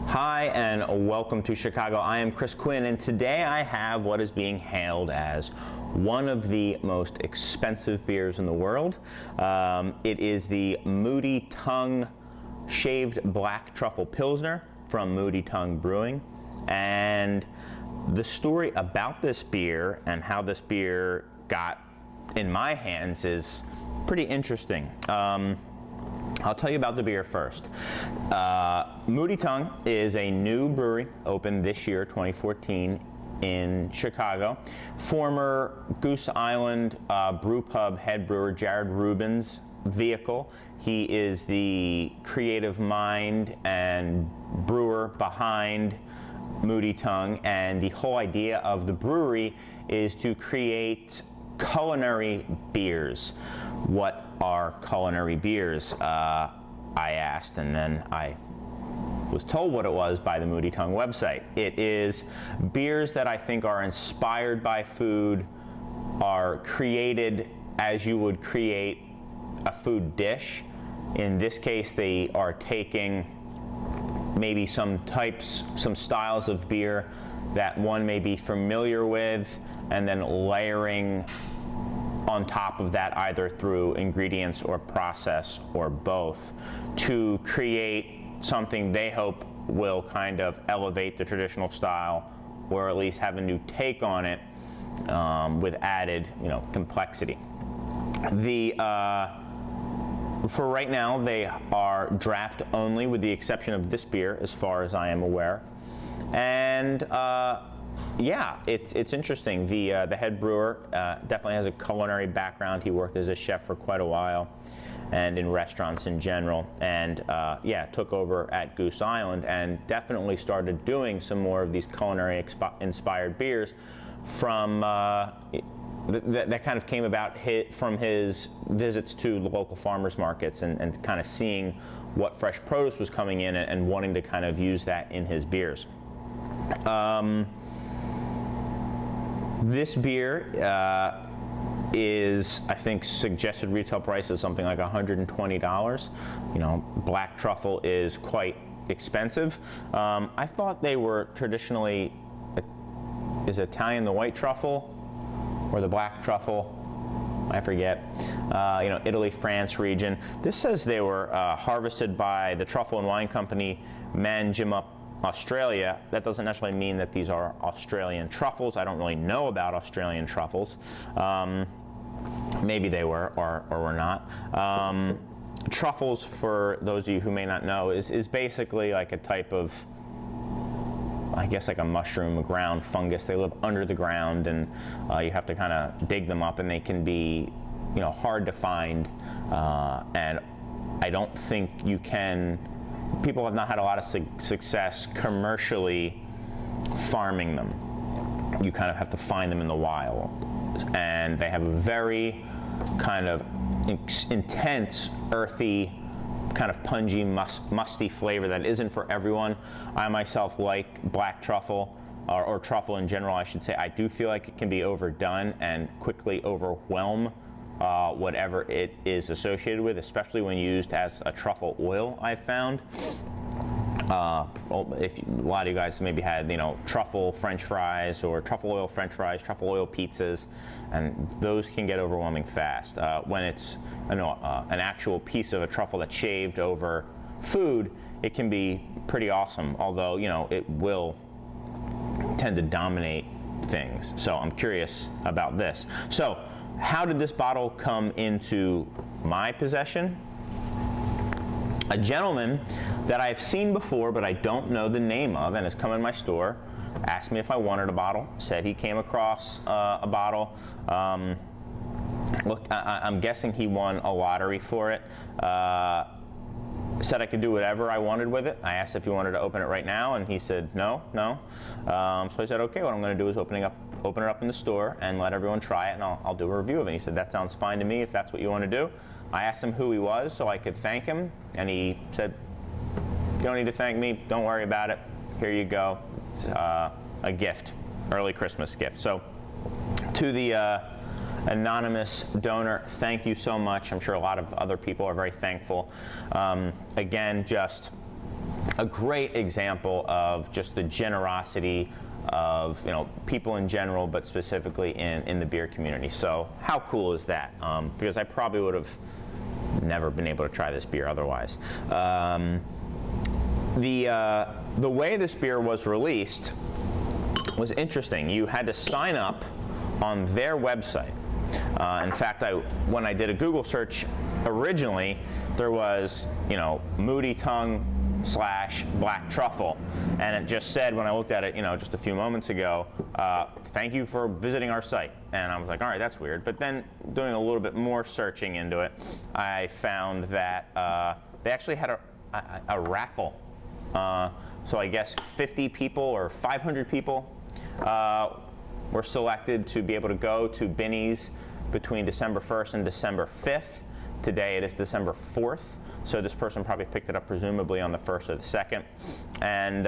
Hi and welcome to Chicago. I am Chris Quinn, and today I have what is being hailed as one of the most expensive beers in the world. It is the Moody Tongue Shaved Black Truffle Pilsner from Moddy Tongue Brewing. And the story about this beer and how this beer got in my hands is pretty interesting. I'll tell you about the beer first. Moddy Tongue is a new brewery opened this year, 2014, in Chicago. Former Goose Island Brew Pub head brewer Jared Rubin's vehicle. He is the creative mind and brewer behind Moddy Tongue, and the whole idea of the brewery is to create culinary beers. What are culinary beers? I asked, and then I was told what it was by the Moddy Tongue website. It is beers that I think are inspired by food, are created as you would create a food dish. In this case, they are taking maybe some styles of beer that one may be familiar with, and then layering on top of that either through ingredients or process or both to create something they hope will kind of elevate the traditional style, or at least have a new take on it with added, complexity. For right now, they are draft only, with the exception of this beer, as far as I am aware. And yeah, it's interesting. The head brewer definitely has a culinary background. He worked as a chef for quite a while, and in restaurants in general. And yeah, took over at Goose Island and definitely started doing some more of these culinary inspired beers from that kind of came about from his visits to the local farmers markets and kind of seeing what fresh produce was coming in and wanting to kind of use that in his beers. This beer is, I think, suggested retail price is something like $120. Black truffle is quite expensive. I thought they were traditionally, is Italian the white truffle or the black truffle? I forget. Italy, France region. This says they were harvested by the Truffle and Wine Company, Manjimup, Australia. That doesn't necessarily mean that these are Australian truffles. I don't really know about Australian truffles. Maybe they were or were not. Truffles, for those of you who may not know, is basically like a type of, I guess, like a mushroom, a ground fungus. They live under the ground, and you have to kind of dig them up, and they can be, hard to find. And I don't think you can. People have not had a lot of success commercially farming them. You kind of have to find them in the wild, and they have a very kind of intense, earthy, kind of pungy, musty flavor that isn't for everyone. I myself like black truffle, or truffle in general, I should say. I do feel like it can be overdone and quickly overwhelm whatever it is associated with, especially when used as a truffle oil, I've found. If a lot of you guys maybe had, truffle French fries or truffle oil French fries, truffle oil pizzas, and those can get overwhelming fast. When it's an actual piece of a truffle that's shaved over food, it can be pretty awesome, although, it will tend to dominate things. So I'm curious about this. So how did this bottle come into my possession? A gentleman that I've seen before, but I don't know the name of, and has come in my store, asked me if I wanted a bottle, said he came across a bottle. Look, I'm guessing he won a lottery for it. Said I could do whatever I wanted with it. I asked if he wanted to open it right now, and he said no. So I said, okay, what I'm going to do is open it up in the store and let everyone try it, and I'll do a review of it. And he said, that sounds fine to me if that's what you want to do. I asked him who he was so I could thank him, and he said, you don't need to thank me, don't worry about it. Here you go. It's a gift, early Christmas gift. So to the anonymous donor, thank you so much. I'm sure a lot of other people are very thankful. Again, just a great example of just the generosity of people in general, but specifically in the beer community. So how cool is that? Because I probably would have never been able to try this beer otherwise. The way this beer was released was interesting. You had to sign up on their website. In fact, when I did a Google search originally, there was Moody Tongue / Black Truffle, and it just said, when I looked at it just a few moments ago, thank you for visiting our site. And I was like, all right, that's weird. But then doing a little bit more searching into it, I found that they actually had a raffle. So I guess 50 people or 500 people were selected to be able to go to Binny's between December 1st and December 5th. Today it is December 4th, so this person probably picked it up presumably on the 1st or the 2nd, and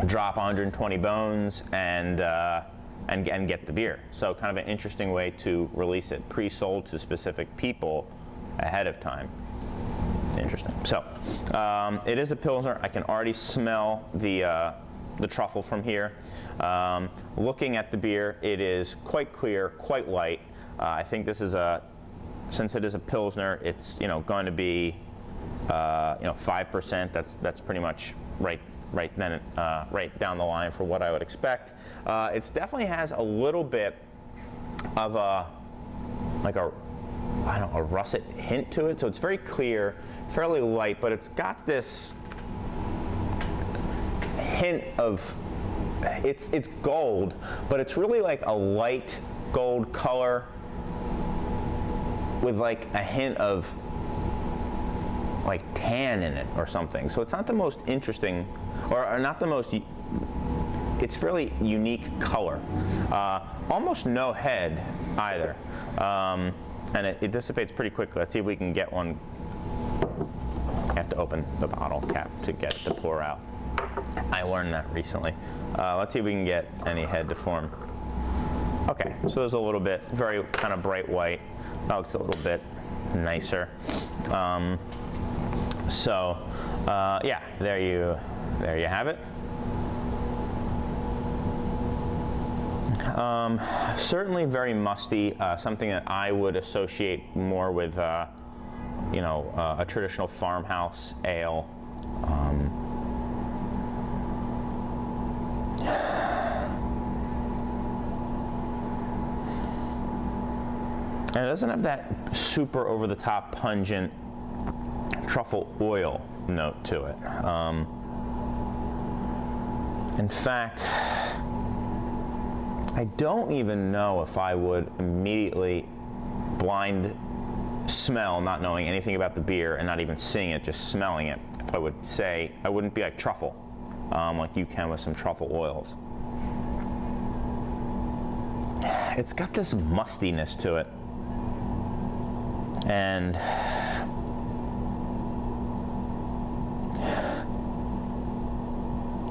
drop 120 bones and get the beer. So kind of an interesting way to release it, pre-sold to specific people ahead of time. Interesting. So it is a Pilsner. I can already smell the truffle from here. Looking at the beer, it is quite clear, quite light. I think this is since it is a Pilsner, it's going to be 5%. That's pretty much right down the line for what I would expect. It definitely has a little bit of a russet hint to it. So it's very clear, fairly light, but it's got this hint of it's gold, but it's really like a light gold color with like a hint of like tan in it or something. So it's not the most interesting, or not the most, it's fairly unique color. Almost no head either. And it dissipates pretty quickly. Let's see if we can get one. I have to open the bottle cap to get it to pour out. I learned that recently. Let's see if we can get any head to form. Okay, so there's a little bit, very kind of bright white. That looks a little bit nicer. Yeah, there you have it. Certainly very musty, something that I would associate more with, a traditional farmhouse ale. And it doesn't have that super over-the-top pungent truffle oil note to it. In fact, I don't even know if I would immediately blind smell, not knowing anything about the beer and not even seeing it, just smelling it, if I would say, I wouldn't be like truffle, like you can with some truffle oils. It's got this mustiness to it. And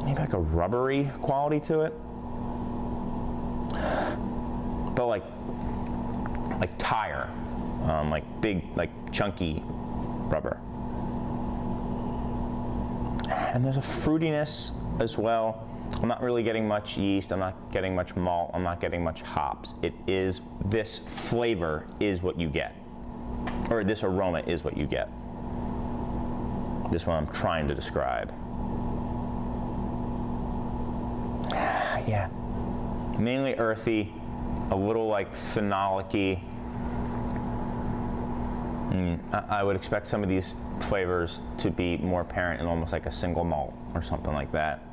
maybe like a rubbery quality to it, but like tire, like big, like chunky rubber. And there's a fruitiness as well. I'm not really getting much yeast. I'm not getting much malt. I'm not getting much hops. This flavor is what you get. Or this aroma is what you get. This one I'm trying to describe. Yeah, mainly earthy, a little like phenolic-y. I would expect some of these flavors to be more apparent in almost like a single malt or something like that.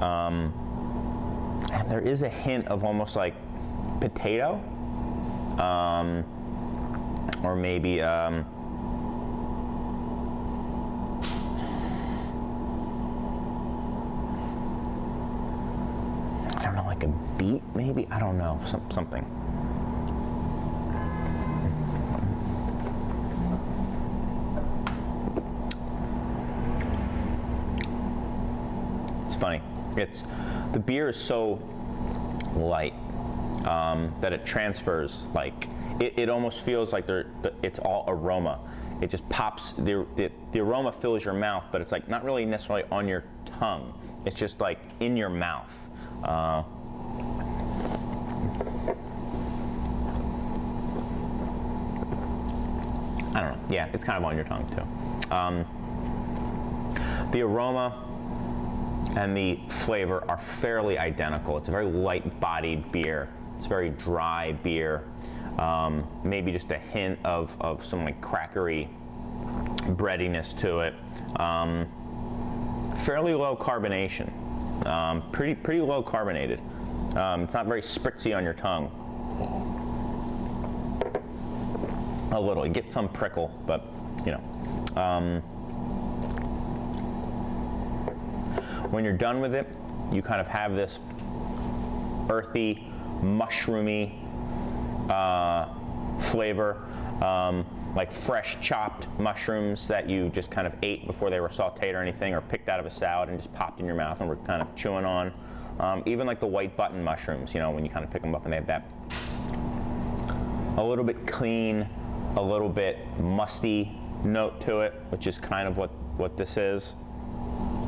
And there is a hint of almost like potato. Or maybe I don't know, like a beet maybe? I don't know, something. It's funny. The beer is so light that it transfers, like it almost feels like it's all aroma. it just pops, the aroma fills your mouth, but it's like not really necessarily on your tongue. It's just like in your mouth. I don't know. Yeah, it's kind of on your tongue too. The aroma and the flavor are fairly identical. It's a very light-bodied beer. It's a very dry beer. Maybe just a hint of some like crackery breadiness to it. Fairly low carbonation. Pretty low carbonated. It's not very spritzy on your tongue. A little. You get some prickle, but you know. When you're done with it, you kind of have this earthy, mushroomy flavor, like fresh chopped mushrooms that you just kind of ate before they were sauteed or anything, or picked out of a salad and just popped in your mouth and were kind of chewing on. Even like the white button mushrooms, you know, when you kind of pick them up and they have that a little bit clean, a little bit musty note to it, which is kind of what this is.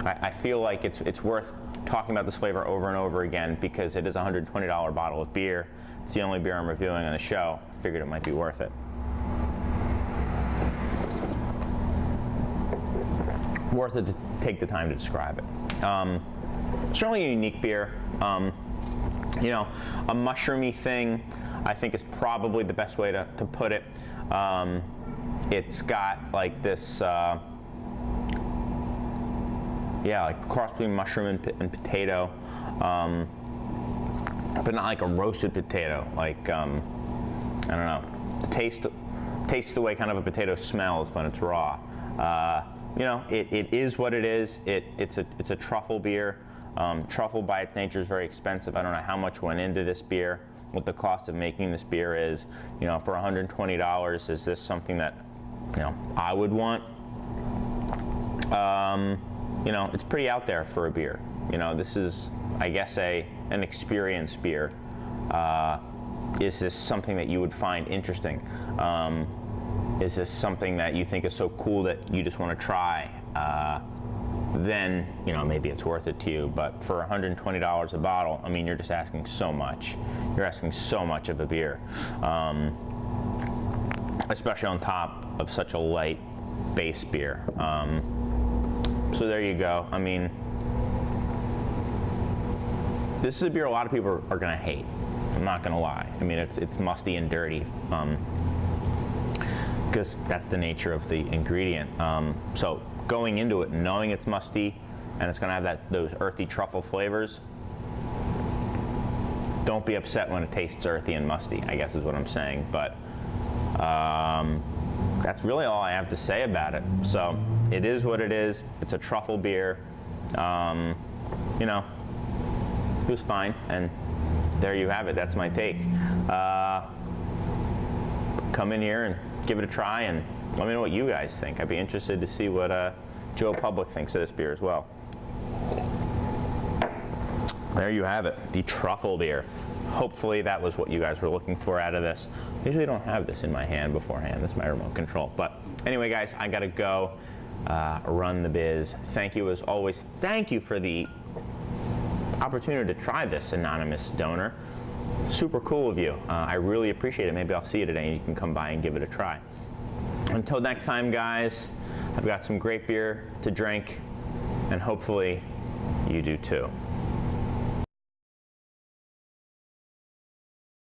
I feel like it's worth talking about this flavor over and over again because it is a $120 bottle of beer. It's the only beer I'm reviewing on the show. I figured it might be worth it. Worth it to take the time to describe it. Certainly a unique beer. You know, a mushroomy thing, I think is probably the best way to put it. It's got like this, yeah, like cross between mushroom and potato, but not like a roasted potato. Like I don't know, taste the way kind of a potato smells when it's raw. You know, it is what it is. It's a truffle beer. Truffle by its nature is very expensive. I don't know how much went into this beer, what the cost of making this beer is. You know, for $120, is this something that, you know, I would want? You know, it's pretty out there for a beer. You know, this is, I guess, an experience beer. Is this something that you would find interesting? Is this something that you think is so cool that you just want to try? Then, you know, maybe it's worth it to you. But for $120 a bottle, I mean, you're just asking so much. You're asking so much of a beer, especially on top of such a light base beer. So there you go. I mean, this is a beer a lot of people are going to hate. I'm not going to lie. I mean, it's musty and dirty because that's the nature of the ingredient. So going into it, knowing it's musty and it's going to have those earthy truffle flavors, don't be upset when it tastes earthy and musty, I guess is what I'm saying. But that's really all I have to say about it. So it is what it is. It's a truffle beer. You know, it was fine, and there you have it. That's my take. Come in here and give it a try, and let me know what you guys think. I'd be interested to see what Joe Public thinks of this beer as well. There you have it, the truffle beer. Hopefully that was what you guys were looking for out of this. I usually don't have this in my hand beforehand. This is my remote control. But anyway, guys, I gotta go run the biz. Thank you as always. Thank you for the opportunity to try this, anonymous donor. Super cool of you. I really appreciate it. Maybe I'll see you today and you can come by and give it a try. Until next time, guys, I've got some great beer to drink, and hopefully you do too.